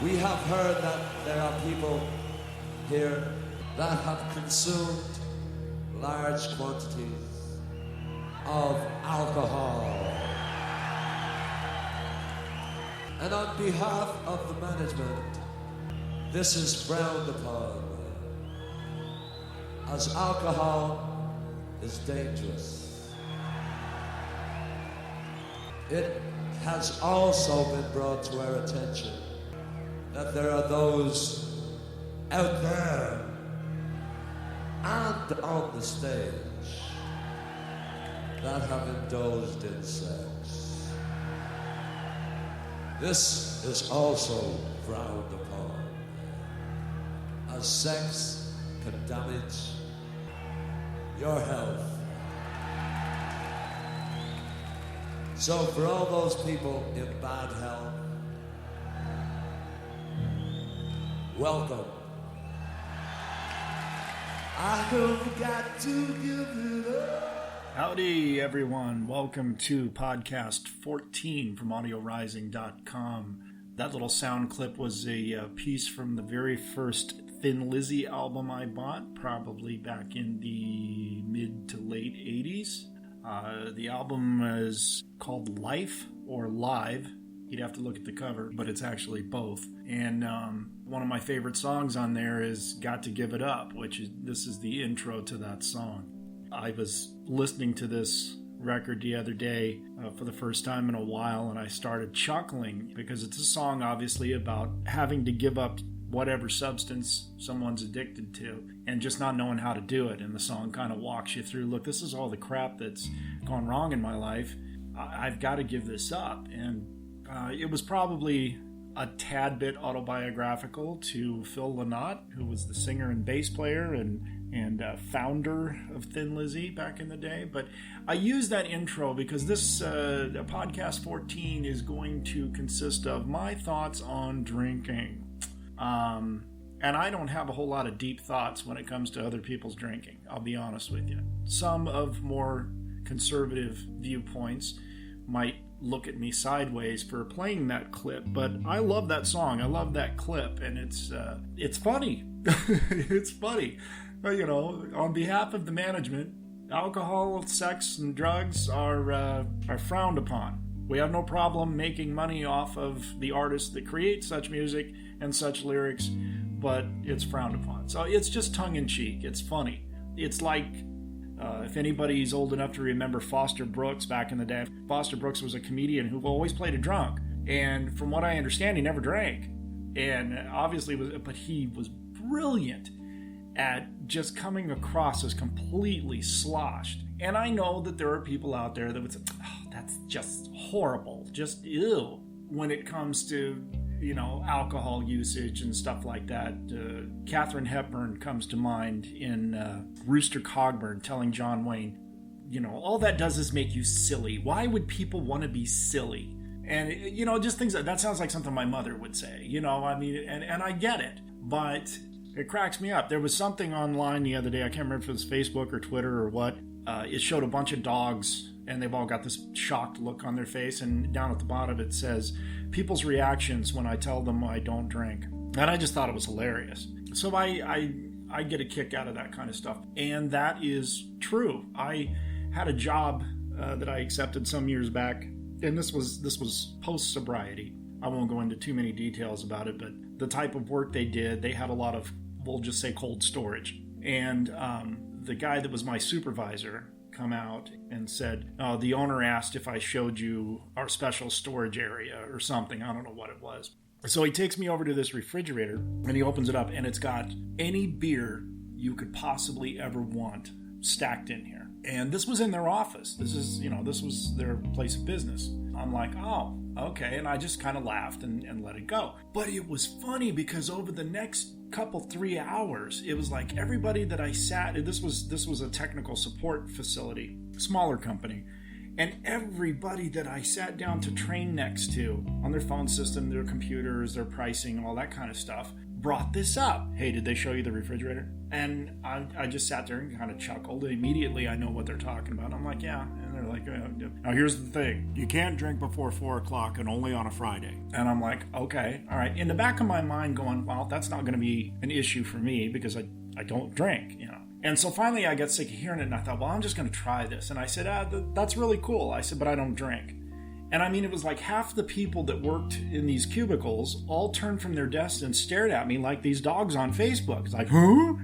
We have heard that there are people here that have consumed large quantities of alcohol. And on behalf of the management, this is frowned upon, as alcohol is dangerous. It has also been brought to our attention that there are those out there and on the stage that have indulged in sex. This is also frowned upon, as sex can damage your health. So for all those people in bad health, welcome. I've got to give it up. Howdy, everyone. Welcome to PodCast14 from AudioRising.com. That little sound clip was a piece from the very first Thin Lizzy album I bought, probably back in the mid to late 80s. The album is called Life or Live. You'd have to look at the cover, but it's actually both. And one of my favorite songs on there is Got to Give It Up, this is the intro to that song. I was listening to this record the other day for the first time in a while, and I started chuckling because it's a song obviously about having to give up whatever substance someone's addicted to and just not knowing how to do it. And the song kind of walks you through, look, this is all the crap that's gone wrong in my life. I've got to give this up. And it was probably a tad bit autobiographical to Phil Lynott, who was the singer and bass player and founder of Thin Lizzy back in the day. But I use that intro because this Podcast 14 is going to consist of my thoughts on drinking. And I don't have a whole lot of deep thoughts when it comes to other people's drinking, I'll be honest with you. Some of more conservative viewpoints might look at me sideways for playing that clip, but I love that song. I love that clip, and it's funny. It's funny. But, you know, on behalf of the management, alcohol, sex, and drugs are frowned upon. We have no problem making money off of the artists that create such music and such lyrics, but it's frowned upon. So it's just tongue-in-cheek. It's funny. It's like, if anybody's old enough to remember Foster Brooks back in the day, Foster Brooks was a comedian who always played a drunk. And from what I understand, he never drank. And obviously, but he was brilliant at just coming across as completely sloshed. And I know that there are people out there that would say, oh, that's just horrible, just ew, when it comes to, you know, alcohol usage and stuff like that. Katharine Hepburn comes to mind in Rooster Cogburn telling John Wayne, you know, all that does is make you silly. Why would people want to be silly? And, you know, just things that sounds like something my mother would say, you know, I mean, and I get it, but it cracks me up. There was something online the other day, I can't remember if it was Facebook or Twitter or what. It showed a bunch of dogs, and they've all got this shocked look on their face, and down at the bottom it says, people's reactions when I tell them I don't drink. And I just thought it was hilarious. So I get a kick out of that kind of stuff. And that is true. I had a job that I accepted some years back, and this was post-sobriety. I won't go into too many details about it, but the type of work they did, they had a lot of, we'll just say, cold storage. And the guy that was my supervisor come out and said, the owner asked if I showed you our special storage area or something. I don't know what it was. So he takes me over to this refrigerator and he opens it up, and it's got any beer you could possibly ever want stacked in here. And this was in their office. This was their place of business. I'm like, oh, okay. And I just kind of laughed and let it go. But it was funny because over the next 3 hours, it was like everybody that I this was a technical support facility, smaller company. And everybody that I sat down to train next to on their phone system, their computers, their pricing, all that kind of stuff, brought this up. Hey, did they show you the refrigerator? And I just sat there and kind of chuckled. And immediately I know what they're talking about. I'm like, yeah. And they're like, now here's the thing. You can't drink before 4 o'clock and only on a Friday. And I'm like, okay, all right. In the back of my mind going, well, that's not going to be an issue for me because I don't drink, And so finally I got sick of hearing it, and I thought, well, I'm just going to try this. And I said, that's really cool. I said, but I don't drink. And I mean, it was like half the people that worked in these cubicles all turned from their desks and stared at me like these dogs on Facebook. It's like, huh?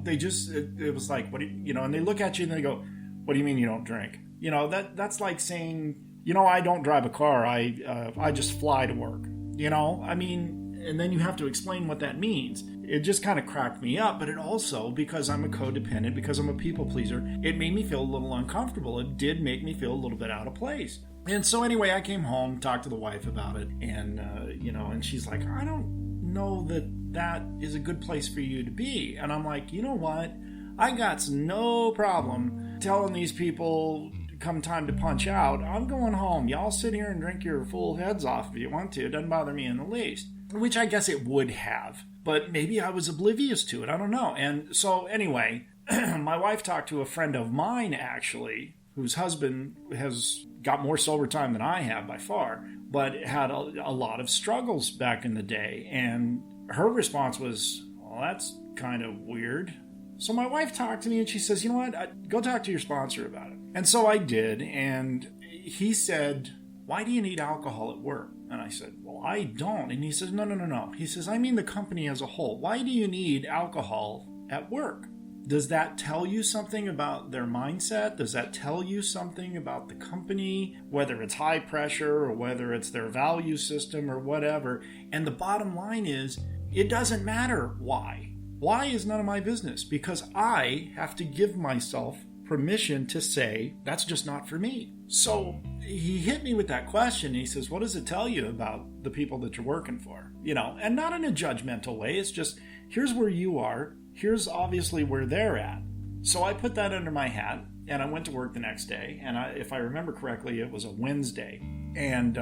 They just, it was like, what do you, and they look at you and they go, what do you mean you don't drink? That's like saying, I don't drive a car. I just fly to work, I mean, and then you have to explain what that means. It just kind of cracked me up, but it also, because I'm a codependent, because I'm a people pleaser, it made me feel a little uncomfortable. It did make me feel a little bit out of place. And so anyway, I came home, talked to the wife about it, and, and she's like, I don't know that is a good place for you to be. And I'm like, you know what? I got no problem telling these people come time to punch out, I'm going home. Y'all sit here and drink your full heads off if you want to. It doesn't bother me in the least. Which I guess it would have. But maybe I was oblivious to it. I don't know. And so anyway, my wife talked to a friend of mine, actually, whose husband has got more sober time than I have by far, but had a lot of struggles back in the day. And her response was, well, that's kind of weird. So my wife talked to me and she says, you know what, go talk to your sponsor about it. And so I did. And he said, why do you need alcohol at work? And I said, well, I don't. And he says, no. He says, I mean the company as a whole. Why do you need alcohol at work? Does that tell you something about their mindset? Does that tell you something about the company, whether it's high pressure or whether it's their value system or whatever? And the bottom line is, it doesn't matter why. Why is none of my business, because I have to give myself permission to say, that's just not for me. So he hit me with that question. He says, what does it tell you about the people that you're working for? And not in a judgmental way. It's just, here's where you are. Here's obviously where they're at. So I put that under my hat and I went to work the next day. And if I remember correctly, it was a Wednesday. And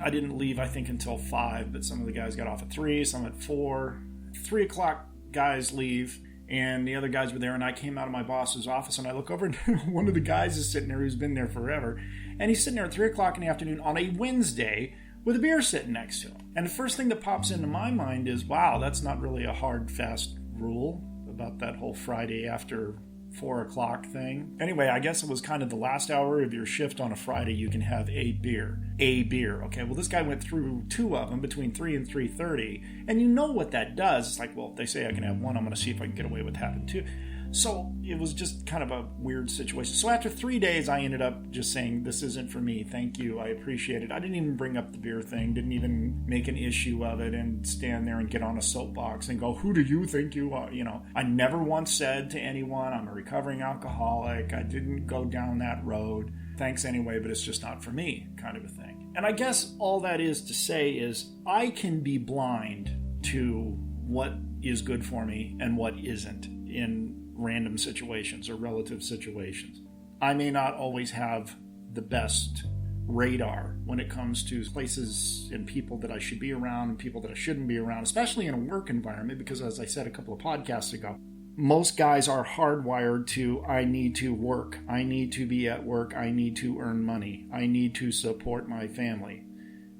I didn't leave, I think, until 5, but some of the guys got off at 3, some at 4. 3 o'clock guys leave. And the other guys were there, and I came out of my boss's office, and I look over, and one of the guys is sitting there who's been there forever. And he's sitting there at 3 o'clock in the afternoon on a Wednesday with a beer sitting next to him. And the first thing that pops into my mind is, wow, that's not really a hard, fast rule about that whole Friday after 4 o'clock thing. Anyway, I guess it was kind of the last hour of your shift on a Friday, you can have a beer. A beer. Okay, well, this guy went through 2 of them between 3 and 3:30. And you know what that does. It's like, well, if they say I can have 1, I'm going to see if I can get away with having 2. So it was just kind of a weird situation. So after 3 days, I ended up just saying, this isn't for me. Thank you. I appreciate it. I didn't even bring up the beer thing. Didn't even make an issue of it and stand there and get on a soapbox and go, who do you think you are? I never once said to anyone, I'm a recovering alcoholic. I didn't go down that road. Thanks anyway, but it's just not for me, kind of a thing. And I guess all that is to say is I can be blind to what is good for me and what isn't in random situations or relative situations. I may not always have the best radar when it comes to places and people that I should be around and people that I shouldn't be around, especially in a work environment, because as I said a couple of podcasts ago, most guys are hardwired to, I need to work, I need to be at work, I need to earn money, I need to support my family.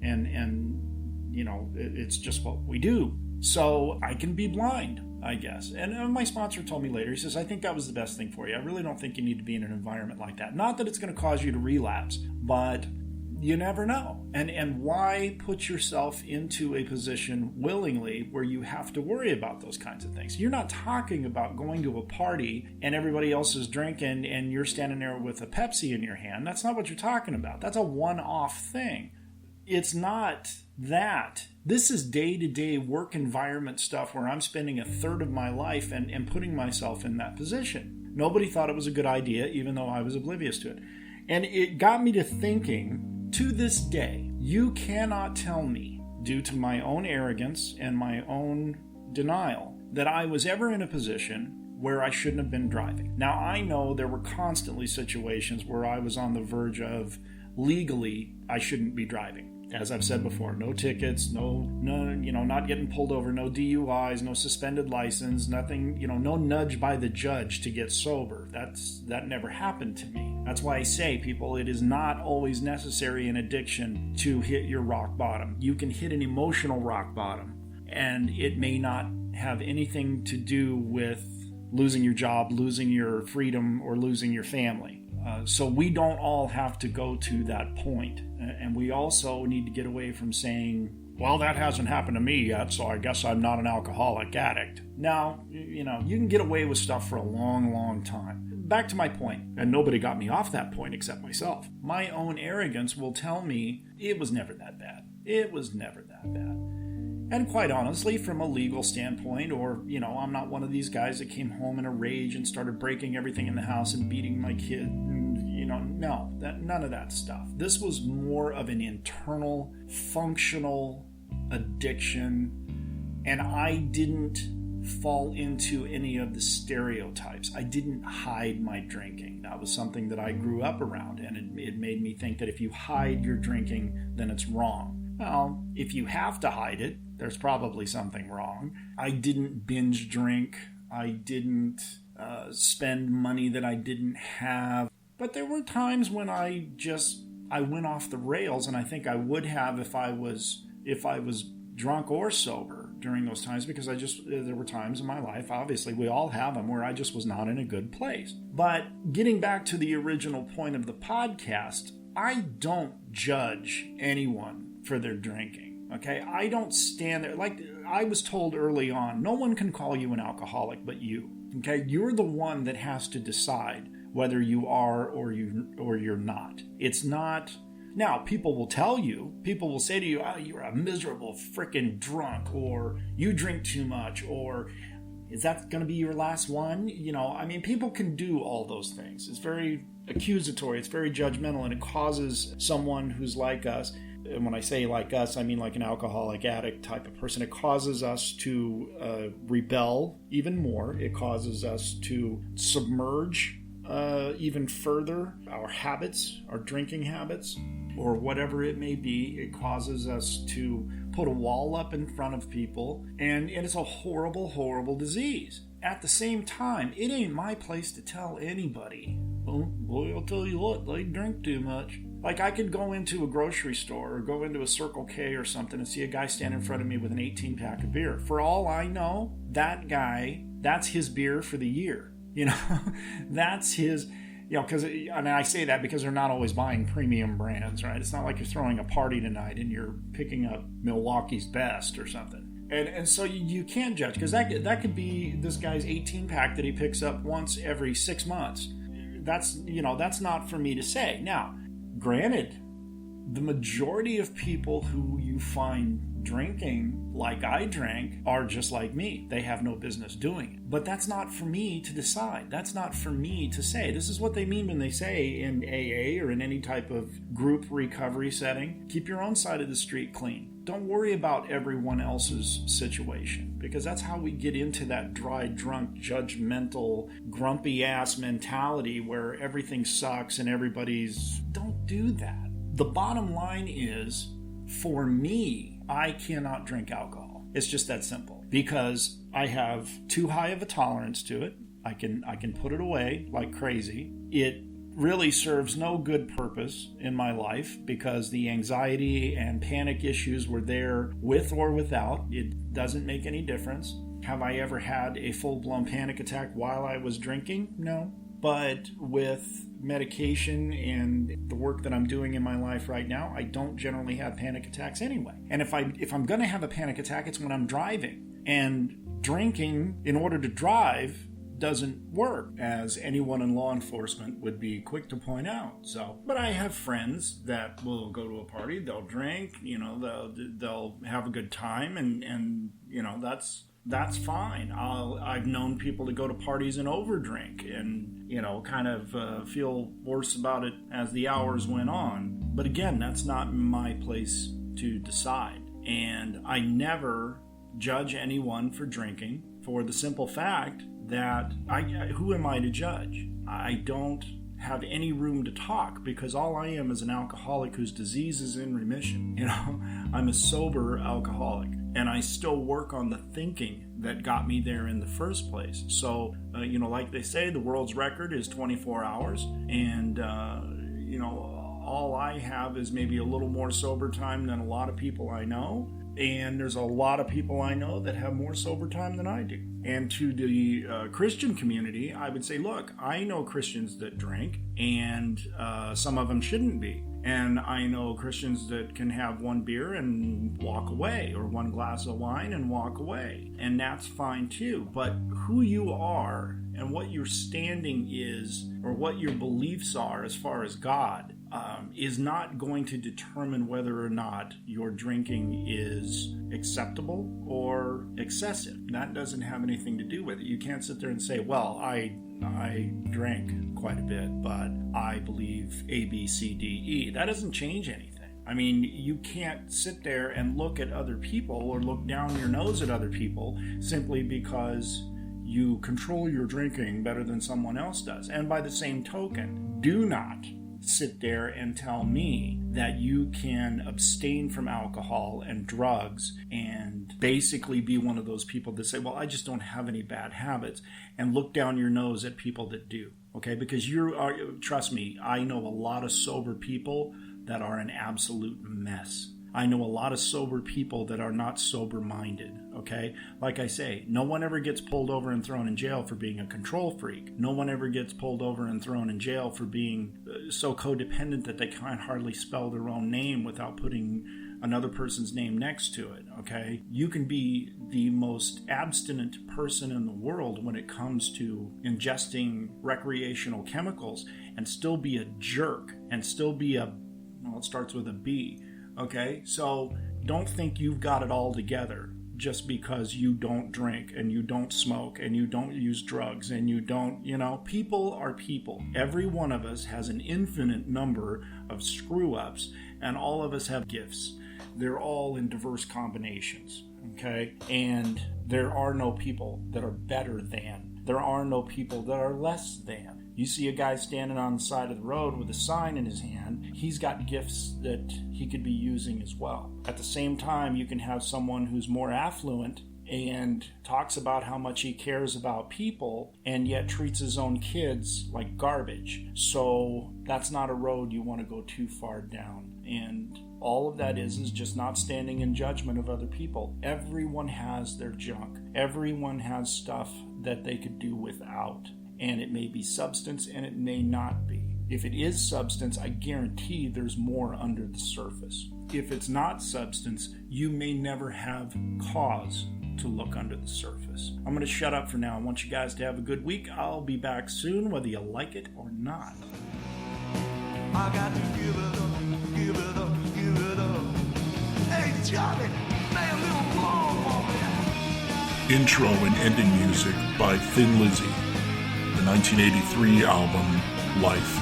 And it's just what we do. So I can be blind, I guess. And my sponsor told me later, he says, I think that was the best thing for you. I really don't think you need to be in an environment like that. Not that it's going to cause you to relapse, but you never know. And why put yourself into a position willingly where you have to worry about those kinds of things? You're not talking about going to a party and everybody else is drinking and you're standing there with a Pepsi in your hand. That's not what you're talking about. That's a one-off thing. It's not that. This is day-to-day work environment stuff where I'm spending a third of my life and putting myself in that position. Nobody thought it was a good idea, even though I was oblivious to it. And it got me to thinking, to this day, you cannot tell me, due to my own arrogance and my own denial, that I was ever in a position where I shouldn't have been driving. Now, I know there were constantly situations where I was on the verge of legally I shouldn't be driving. As I've said before, no tickets, no, not getting pulled over, no DUIs, no suspended license, nothing, no nudge by the judge to get sober. That never happened to me. That's why I say, people, it is not always necessary in addiction to hit your rock bottom. You can hit an emotional rock bottom, and it may not have anything to do with losing your job, losing your freedom, or losing your family. So we don't all have to go to that point. And we also need to get away from saying, well, that hasn't happened to me yet, so I guess I'm not an alcoholic addict. No, you can get away with stuff for a long, long time. Back to my point, and nobody got me off that point except myself. My own arrogance will tell me it was never that bad. It was never that bad. And quite honestly, from a legal standpoint, or, I'm not one of these guys that came home in a rage and started breaking everything in the house and beating my kid. No, none of that stuff. This was more of an internal, functional addiction, and I didn't fall into any of the stereotypes. I didn't hide my drinking. That was something that I grew up around, and it made me think that if you hide your drinking, then it's wrong. Well, if you have to hide it, there's probably something wrong. I didn't binge drink. I didn't spend money that I didn't have. But there were times when I went off the rails, and I think I would have if I was drunk or sober during those times, because there were times in my life, obviously we all have them, where I just was not in a good place. But getting back to the original point of the podcast, I don't judge anyone for their drinking, okay? I don't stand there. Like I was told early on, no one can call you an alcoholic but you, okay? You're the one that has to decide whether you are or you're not. It's not... Now, people will say to you, oh, you're a miserable frickin' drunk, or you drink too much, or is that going to be your last one? People can do all those things. It's very accusatory, it's very judgmental, and it causes someone who's like us, and when I say like us, I mean like an alcoholic addict type of person, it causes us to rebel even more. It causes us to submerge even further our habits, our drinking habits, or whatever it may be. It causes us to put a wall up in front of people, and it's a horrible, horrible disease. At the same time, it ain't my place to tell anybody, oh, boy, I'll tell you what, they drink too much. Like, I could go into a grocery store or go into a Circle K or something and see a guy stand in front of me with an 18-pack of beer. For all I know, that guy, that's his beer for the year. That's his, and I say that because they're not always buying premium brands, right? It's not like you're throwing a party tonight and you're picking up Milwaukee's Best or something. And so you can't judge, because that could be this guy's 18-pack that he picks up once every 6 months. That's not for me to say. Now, granted, the majority of people who you find drinking like I drank are just like me. They have no business doing it. But that's not for me to decide. That's not for me to say. This is what they mean when they say in AA or in any type of group recovery setting, keep your own side of the street clean. Don't worry about everyone else's situation, because that's how we get into that dry, drunk, judgmental, grumpy-ass mentality where everything sucks and everybody's... Don't do that. The bottom line is, for me, I cannot drink alcohol. It's just that simple, because I have too high of a tolerance to it. I can put it away like crazy. It really serves no good purpose in my life, because the anxiety and panic issues were there with or without. It doesn't make any difference. Have I ever had a full-blown panic attack while I was drinking? No. But with medication and the work that I'm doing in my life right now, I don't generally have panic attacks anyway. And if I'm going to have a panic attack, it's when I'm driving. And drinking in order to drive doesn't work, as anyone in law enforcement would be quick to point out. But I have friends that will go to a party, they'll drink, they'll have a good time, and that's fine. I've known people to go to parties and overdrink and, kind of feel worse about it as the hours went on. But again, that's not my place to decide. And I never judge anyone for drinking, for the simple fact that who am I to judge? I don't have any room to talk, because all I am is an alcoholic whose disease is in remission. I'm a sober alcoholic. and I still work on the thinking that got me there in the first place. So, like they say, the world's record is 24 hours, and, all I have is maybe a little more sober time than a lot of people I know. And there's a lot of people I know that have more sober time than I do. And to the Christian community, I would say, look, I know Christians that drink, and some of them shouldn't be. And I know Christians that can have one beer and walk away, or one glass of wine and walk away. And that's fine too. But who you are and what your standing is, or what your beliefs are as far as God, is not going to determine whether or not your drinking is acceptable or excessive. That doesn't have anything to do with it. You can't sit there and say, well, I drank quite a bit, but I believe A, B, C, D, E. That doesn't change anything. I mean, you can't sit there and look at other people or look down your nose at other people simply because you control your drinking better than someone else does. And by the same token, do not sit there and tell me that you can abstain from alcohol and drugs and basically be one of those people that say, well, I just don't have any bad habits, and look down your nose at people that do. Okay, because trust me, I know a lot of sober people that are an absolute mess. I know a lot of sober people that are not sober-minded, okay? Like I say, no one ever gets pulled over and thrown in jail for being a control freak. No one ever gets pulled over and thrown in jail for being so codependent that they can't hardly spell their own name without putting another person's name next to it, okay? You can be the most abstinent person in the world when it comes to ingesting recreational chemicals and still be a jerk and still be it starts with a B. Okay, so don't think you've got it all together just because you don't drink and you don't smoke and you don't use drugs and you don't, people are people. Every one of us has an infinite number of screw-ups, and all of us have gifts. They're all in diverse combinations, okay? And there are no people that are better than. There are no people that are less than. You see a guy standing on the side of the road with a sign in his hand, he's got gifts that he could be using as well. At the same time, you can have someone who's more affluent and talks about how much he cares about people and yet treats his own kids like garbage. So that's not a road you want to go too far down. And all of that is just not standing in judgment of other people. Everyone has their junk. Everyone has stuff that they could do without. And it may be substance and it may not be. If it is substance, I guarantee there's more under the surface. If it's not substance, you may never have cause to look under the surface. I'm going to shut up for now. I want you guys to have a good week. I'll be back soon, whether you like it or not. I got to give it up, give it up, give it up. Hey, Johnny, play a little more for me. Intro and ending music by Thin Lizzy. The 1983 album, Life.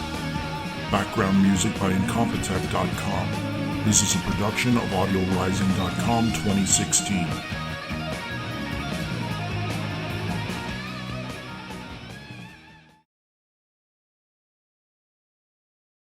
Background music by Incompetech.com. This is a production of AudioRising.com 2016.